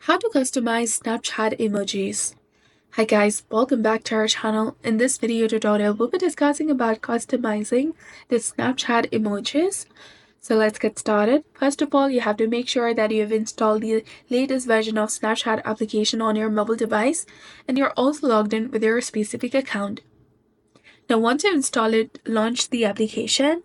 How to customize Snapchat emojis. Hi guys, welcome back to our channel. In this video tutorial, we'll be discussing about customizing the Snapchat emojis. So let's get started. First of all, you have to make sure that you've installed the latest version of Snapchat application on your mobile device and you're also logged in with your specific account. Now once you install it, launch the application.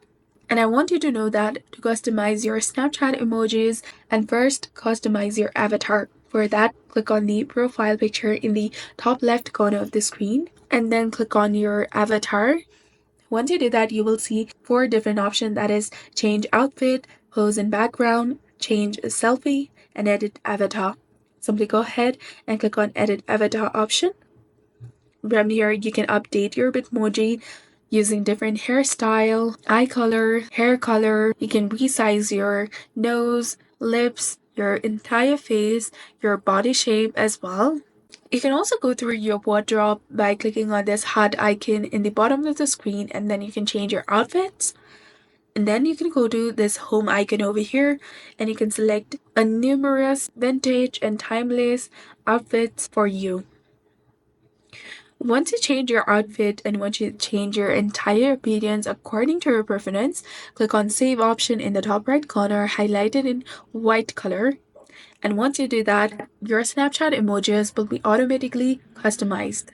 And I want you to know that to customize your Snapchat emojis and first customize your avatar. For that, click on the profile picture in the top left corner of the screen and then click on your avatar. Once you do that, you will see 4 different options, that is change outfit, pose and background, change a selfie, and edit avatar. Simply go ahead and click on edit avatar option. From here, you can update your Bitmoji using different hairstyle, eye color, hair color. You can resize your nose, lips, your entire face, your body shape as well. You can also go through your wardrobe by clicking on this heart icon in the bottom of the screen, and then you can change your outfits. And then you can go to this home icon over here and you can select a numerous vintage and timeless outfits for you. Once you change your outfit and once you change your entire appearance according to your preference, click on Save option in the top right corner, highlighted in white color. And once you do that, your Snapchat emojis will be automatically customized.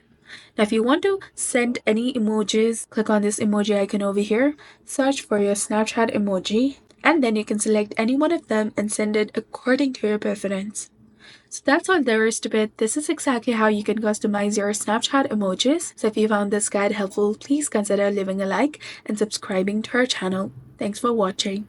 Now, if you want to send any emojis, click on this emoji icon over here, search for your Snapchat emoji, and then you can select any one of them and send it according to your preference. So that's all there is to it. This is exactly how you can customize your Snapchat emojis. So if you found this guide helpful, please consider leaving a like and subscribing to our channel. Thanks for watching.